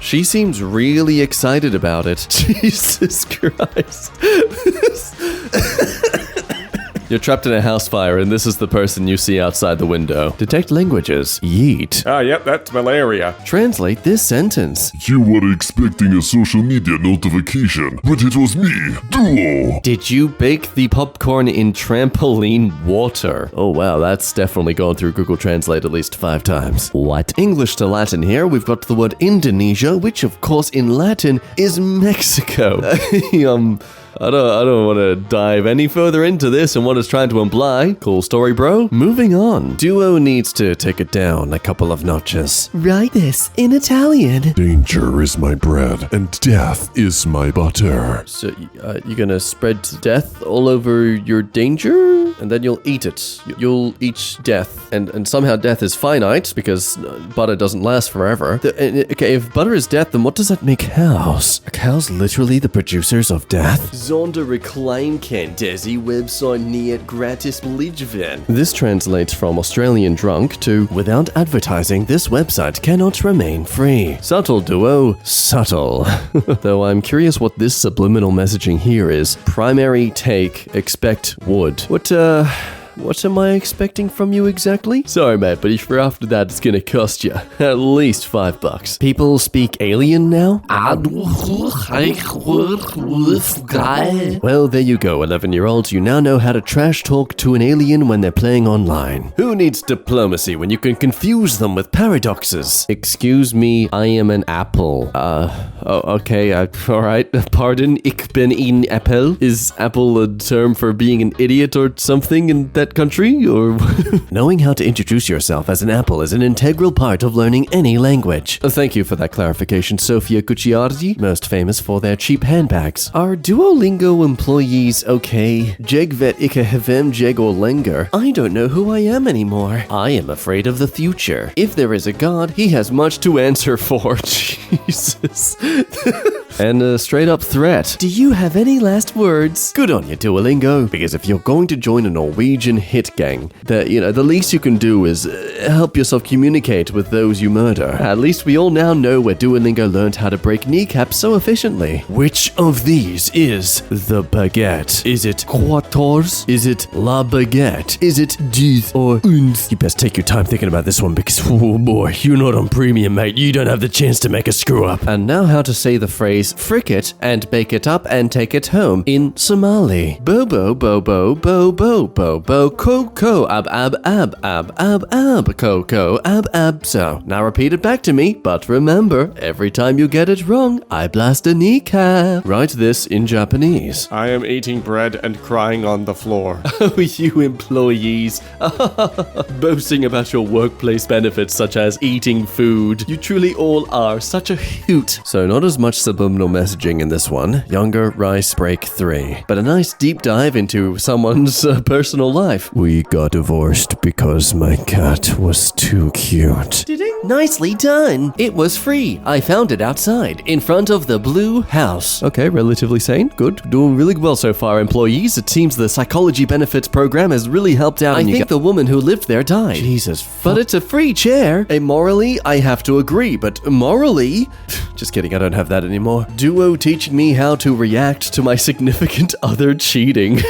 She seems really excited about it. Jesus Christ. You're trapped in a house fire, and this is the person you see outside the window. Detect languages. Yeet. Yep, that's malaria. Translate this sentence. You were expecting a social media notification, but it was me, Duo. Did you bake the popcorn in trampoline water? Oh wow, that's definitely gone through Google Translate at least 5 times. What? English to Latin here. We've got the word Indonesia, which of course in Latin is Mexico. I don't want to dive any further into this and what it's trying to imply. Cool story, bro. Moving on. Duo needs to take it down a couple of notches. Write this in Italian. Danger is my bread, and death is my butter. So, you're gonna spread death all over your danger? And then you'll eat it. You'll eat death. And somehow death is finite, because butter doesn't last forever. Okay, if butter is death, then what does that make cows? Are cows literally the producers of death? Zonder reclaim can Desi website niet gratis believe. This translates from Australian drunk to without advertising, this website cannot remain free. Subtle, Duo. Subtle. Though I'm curious what this subliminal messaging here is. Primary take, expect would. What am I expecting from you exactly? Sorry, mate, but if you're after that, it's gonna cost you at least $5. People speak alien now? Well, there you go, 11-year-olds. You now know how to trash talk to an alien when they're playing online. Who needs diplomacy when you can confuse them with paradoxes? Excuse me, I am an apple. Okay, alright. Pardon, ich bin ein Apple? Is apple a term for being an idiot or something in that country, or knowing how to introduce yourself as an apple is an integral part of learning any language. Thank you for that clarification, Sofia Gucciardi, most famous for their cheap handbags. Are Duolingo employees okay? Jeg vet ikke hvem jeg lenger. I don't know who I am anymore. I am afraid of the future. If there is a God, he has much to answer for. Jesus. And a straight up threat. Do you have any last words? Good on you, Duolingo. Because if you're going to join a Norwegian hit gang, the least you can do is help yourself communicate with those you murder. At least we all now know where Duolingo learned how to break kneecaps so efficiently. Which of these is the baguette? Is it quatorze? Is it la baguette? Is it dix or uns? You best take your time thinking about this one because, oh boy, you're not on premium, mate. You don't have the chance to make a screw up. And now how to say the phrase frick it and bake it up and take it home in Somali. Bobo, bobo, bo, bo, bo, bo, coco, ab, ab, ab, ab, ab, ab, coco, ab, ab. So, now repeat it back to me, but remember, every time you get it wrong, I blast a kneecap. Write this in Japanese. I am eating bread and crying on the floor. Oh, you employees. Boasting about your workplace benefits such as eating food. You truly all are such a hoot. So not as much subliminal messaging in this one. Younger rice break 3. But a nice deep dive into someone's personal life. We got divorced because my cat was too cute. Nicely done. It was free. I found it outside, in front of the blue house. Okay, relatively sane. Good. Doing really well so far, employees. It seems the psychology benefits program has really helped out. I think the woman who lived there died. Jesus fuck. But it's a free chair. Morally, I have to agree, but morally... Just kidding, I don't have that anymore. Duo teaching me how to react to my significant other cheating.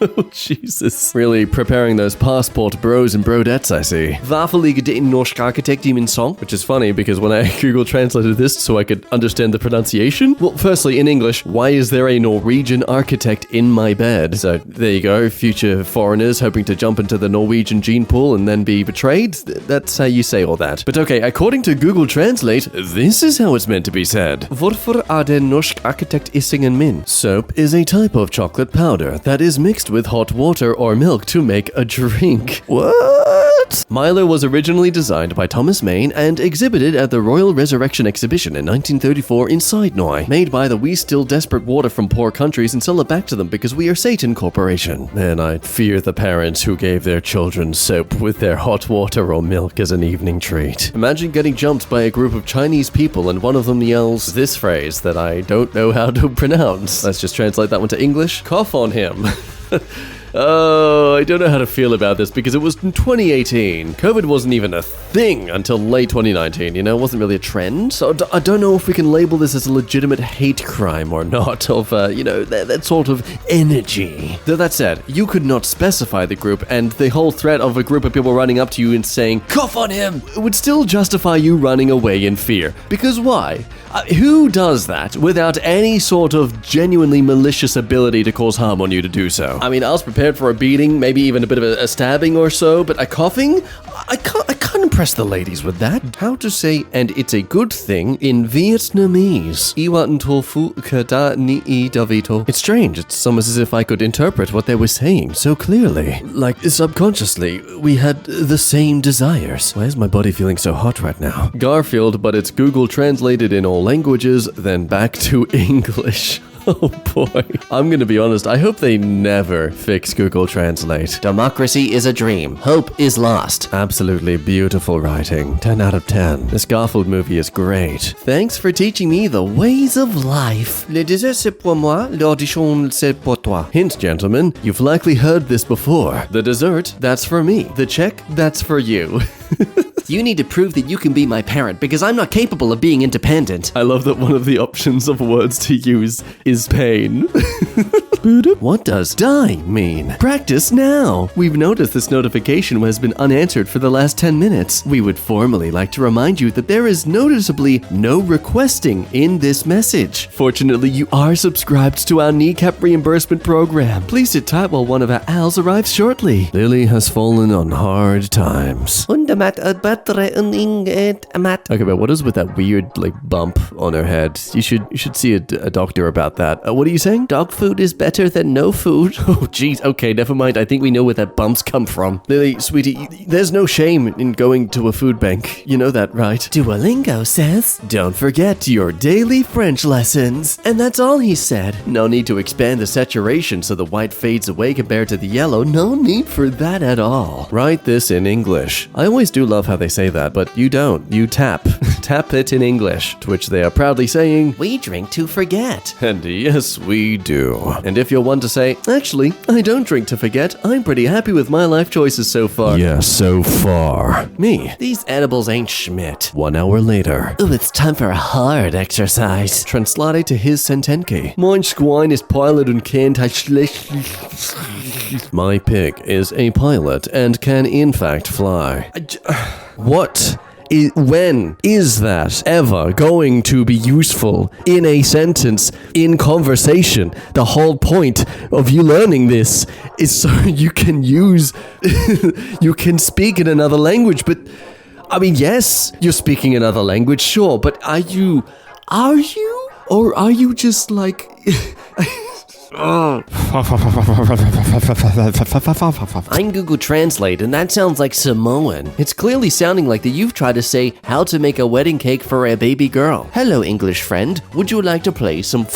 Oh, Jesus. Really preparing those passport bros and brodettes, I see. Varför ligger det en norsk arkitekt i min song? Which is funny because when I Google translated this so I could understand the pronunciation. Well, firstly, in English, why is there a Norwegian architect in my bed? So there you go, future foreigners hoping to jump into the Norwegian gene pool and then be betrayed. That's how you say all that. But okay, according to Google Translate, this is how it's meant to be said. Hvorfor det norsk arkitekt i singen min? Soap is a type of chocolate powder that is mixed with hot water or milk to make a drink. What? Milo was originally designed by Thomas Maine and exhibited at the Royal Resurrection Exhibition in 1934 in Sydney. Made by the We Steal Desperate Water from Poor Countries and sell it back to them because we are Satan Corporation. And I fear the parents who gave their children soap with their hot water or milk as an evening treat. Imagine getting jumped by a group of Chinese people and one of them yells this phrase that I don't know how to pronounce. Let's just translate that one to English. Cough on him. Oh, I don't know how to feel about this because it was in 2018. COVID wasn't even a thing until late 2019, It wasn't really a trend. So I don't know if we can label this as a legitimate hate crime or not of, that sort of energy. Though that said, you could not specify the group, and the whole threat of a group of people running up to you and saying, "Cough on him," would still justify you running away in fear. Because why? Who does that without any sort of genuinely malicious ability to cause harm on you to do so? I mean, I was prepared for a beating, maybe even a bit of a stabbing or so, but a coughing? I can't impress the ladies with that. How to say, and it's a good thing, in Vietnamese. It's strange. It's almost as if I could interpret what they were saying so clearly. Like, subconsciously, we had the same desires. Why is my body feeling so hot right now? Garfield, but it's Google translated in all languages, then back to English. Oh boy. I'm gonna be honest, I hope they never fix Google Translate. Democracy is a dream. Hope is lost. Absolutely beautiful writing. 10 out of 10. This Garfield movie is great. Thanks for teaching me the ways of life. Le dessert c'est pour moi, l'audition c'est pour toi. Hint, gentlemen, you've likely heard this before. The dessert, that's for me. The check, that's for you. You need to prove that you can be my parent because I'm not capable of being independent. I love that one of the options of words to use is pain. What does die mean? Practice now. We've noticed this notification has been unanswered for the last 10 minutes. We would formally like to remind you that there is noticeably no requesting in this message. Fortunately, you are subscribed to our kneecap reimbursement program. Please sit tight while one of our owls arrives shortly. Lily has fallen on hard times. Okay, but what is with that weird, bump on her head? You should see a doctor about that. What are you saying? Dog food is better than no food. Oh, jeez. Okay, never mind. I think we know where that bump's come from. Lily, sweetie, there's no shame in going to a food bank. You know that, right? Duolingo says, don't forget your daily French lessons. And that's all he said. No need to expand the saturation so the white fades away compared to the yellow. No need for that at all. Write this in English. I always do love how they say that, but you don't. You tap. Tap it in English. To which they are proudly saying, we drink to forget. And yes, we do. And if you're one to say, actually, I don't drink to forget, I'm pretty happy with my life choices so far. Yeah, so far. Me. These edibles ain't Schmidt. 1 hour later. Ooh, it's time for a hard exercise. Translate to his sentenke. Mein Schwein is pilot und can My pig is a pilot and can in fact fly. What? When is that ever going to be useful in a sentence, in conversation? The whole point of you learning this is so you can use, you can speak in another language, but I mean, yes, you're speaking another language, sure, but are you, or are you just like... I'm Google Translate, and that sounds like Samoan. It's clearly sounding like that you've tried to say how to make a wedding cake for a baby girl. Hello, English friend. Would you like to play some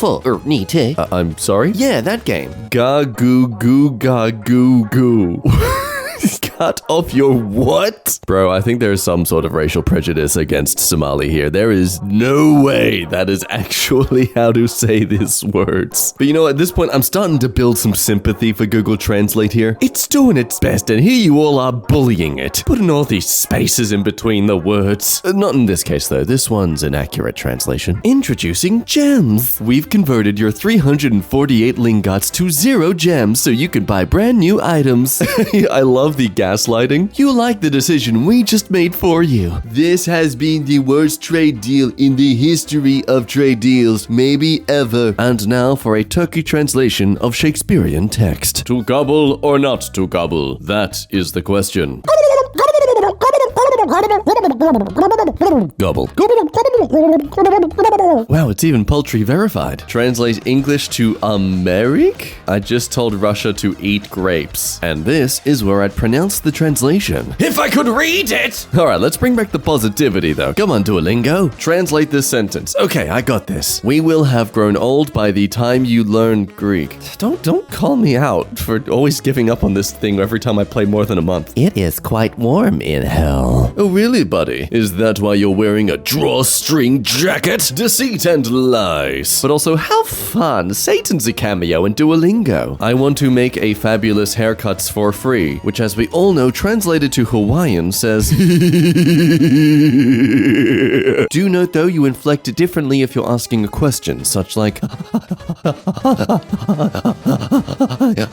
ni te? I'm sorry? Yeah, that game. Ga goo goo ga goo goo. Cut off your what? Bro, I think there's some sort of racial prejudice against Somali here. There is no way that is actually how to say these words. But you know, at this point, I'm starting to build some sympathy for Google Translate here. It's doing its best, and here you all are bullying it, putting all these spaces in between the words. Not in this case, though. This one's an accurate translation. Introducing gems. We've converted your 348 lingots to 0 gems so you can buy brand new items. I love the gaslighting. You like the decision we just made for you. This has been the worst trade deal in the history of trade deals, maybe ever. And now for a Turkey translation of Shakespearean text. To gobble or not to gobble? That is the question. Gobble. Wow, it's even poultry verified. Translate English to America? I just told Russia to eat grapes. And this is where I'd pronounce the translation. If I could read it! Alright, let's bring back the positivity though. Come on, Duolingo. Translate this sentence. Okay, I got this. We will have grown old by the time you learn Greek. Don't call me out for always giving up on this thing every time I play more than a month. It is quite warm in hell. Oh really, buddy? Is that why you're wearing a drawstring jacket? Deceit and lies. But also, how fun. Satan's a cameo in Duolingo. I want to make a fabulous haircuts for free, which as we all know, translated to Hawaiian says... Do note though, you inflect it differently if you're asking a question, such like...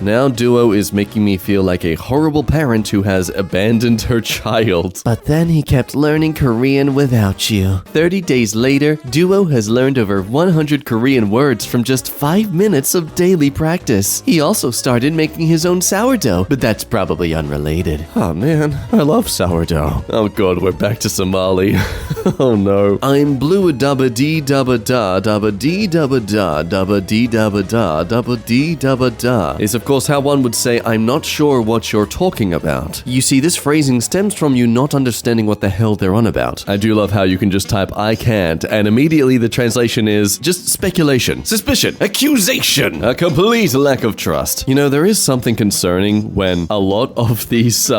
Now Duo is making me feel like a horrible parent who has abandoned her child. But then he kept learning Korean without you. 30 days later, Duo has learned over 100 Korean words from just 5 minutes of daily practice. He also started making his own sourdough, but that's probably unrelated. Oh man, I love sourdough. Oh god, we're back to Somali. Oh no. I'm blue dubba dee dubba da dubba dee dubba da dubba dee dubba da dubba dee dubba da is of course how one would say I'm not sure what you're talking about. You see, this phrasing stems from you not understanding what the hell they're on about. I do love how you can just type I can't and immediately the translation is just speculation, suspicion, accusation, a complete lack of trust. You know, there is something concerning when a lot of these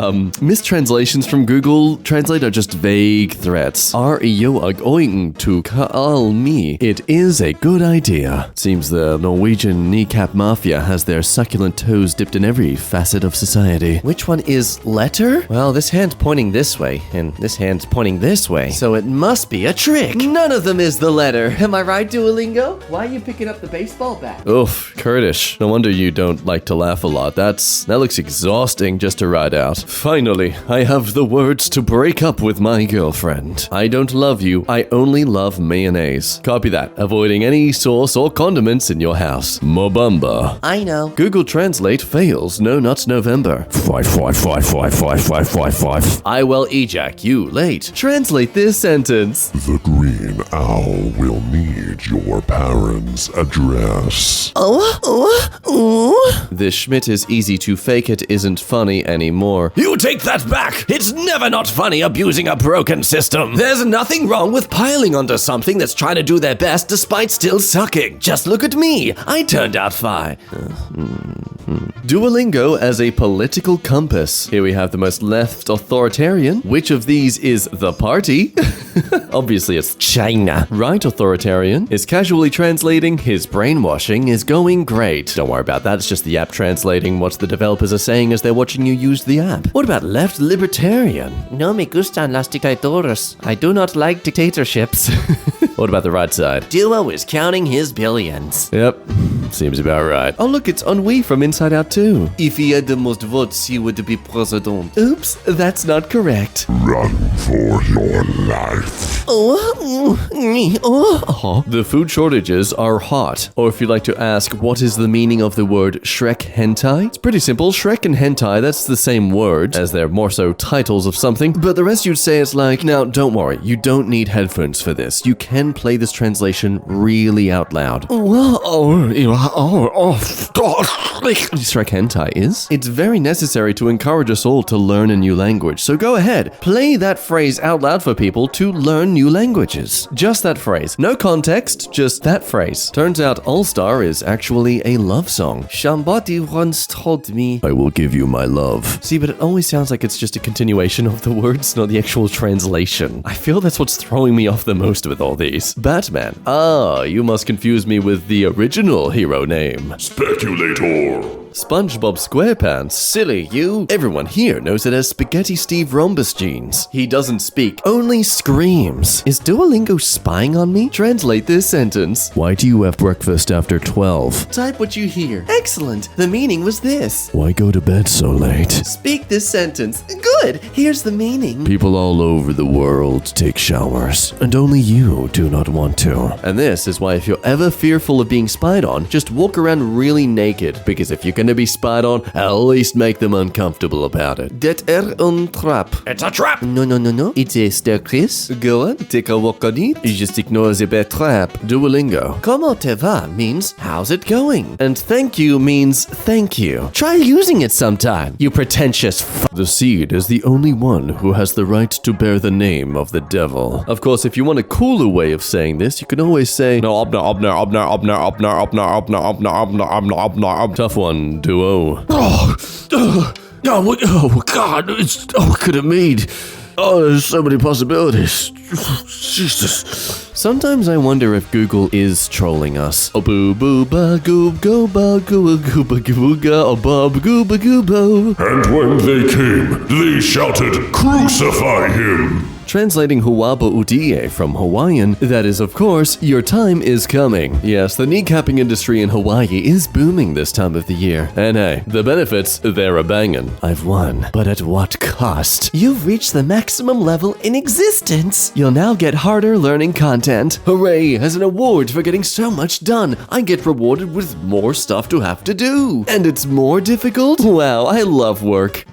mistranslations from Google Translate are just vague threats. Are you going to call me? It is a good idea. Seems the Norwegian kneecap mafia has their succulent toes dipped in every facet of society. Which one is letter? Well, this hand's pointing this way, and this hand's pointing this way, so it must be a trick. None of them is the letter. Am I right, Duolingo? Why are you picking up the baseball bat? Oof, Kurdish. No wonder you don't like to laugh a lot. That looks exhausting just to ride out. Finally, I have the words to break up with my girlfriend. I don't love you. I only love mayonnaise. Copy that. Avoiding any sauce or condiments in your house. Mobamba. I know. Google Translate fails. No nuts November. 5. I will ejaculate. Translate this sentence. The green owl will need your parents' address. This Schmidt is easy to fake it isn't funny anymore. You take that back! It's never not funny abusing a broken system. There's nothing wrong with piling onto something that's trying to do their best despite still sucking. Just look at me. I turned out fine. Duolingo as a political compass. Here we have the most left authoritarian. Which of these is the party? Obviously it's China. Right authoritarian is casually translating his brainwashing is going great. Don't worry about that, it's just the app translating what the developers are saying as they're watching you use the app. What about left libertarian? No me gustan las dictaduras. I do not like dictatorships. What about the right side? Duo is counting his billions. Yep, seems about right. Oh look, it's Ennui from Inside Out 2. If he had the most votes, he would be president. Oops, that's not correct. Run for your life. The food shortages are hot. Or if you'd like to ask, what is the meaning of the word Shrek hentai? It's pretty simple. Shrek and hentai, that's the same word, as they're more so titles of something. But the rest you'd say is like, now don't worry, you don't need headphones for this. You can play this translation really out loud. Shrek hentai is? It's very necessary to encourage us all to learn a new language. So go ahead, play that phrase out loud for people to learn new languages. Just that phrase. No context, just that phrase. Turns out All Star is actually a love song. Somebody once told me, I will give you my love. See, but it always sounds like it's just a continuation of the words, not the actual translation. I feel that's what's throwing me off the most with all these. Batman. Ah, you must confuse me with the original hero name. Speculator. SpongeBob SquarePants. Silly, you. Everyone here knows it as Spaghetti Steve Rhombus jeans. He doesn't speak, only screams. Is Duolingo spying on me? Translate this sentence. Why do you have breakfast after 12? Type what you hear. Excellent. The meaning was this. Why go to bed so late? Speak this sentence. Good. Here's the meaning. People all over the world take showers, and only you do not want to. And this is why if you're ever fearful of being spied on, just walk around really naked, because if you're going to be spied on, at least make them uncomfortable about it. Det un trap. It's a trap! No. It's a staircase. Go on, take a walk on it. Just ignore the bad trap. Duolingo. Como te va means how's it going? And thank you means thank you. Try using it sometime, you pretentious The seed is the only one who has the right to bear the name of the devil. Of course, if you want a cooler way of saying this, you can always say, no, tough one, Duo. Oh, God, could have made Oh, there's so many possibilities. Jesus. Sometimes I wonder if Google is trolling us. Oh, boo boo ba goob go ba goo goo ba goo ga oh bob goo ba goo bo. And when they came, they shouted, "Crucify him!" Translating Huwaba Udie from Hawaiian, that is, of course, your time is coming. Yes, the kneecapping industry in Hawaii is booming this time of the year. And hey, the benefits, they're a bangin'. I've won, but at what cost? You've reached the maximum level in existence. You'll now get harder learning content. Hooray! As an award for getting so much done, I get rewarded with more stuff to have to do. And it's more difficult? Wow, I love work.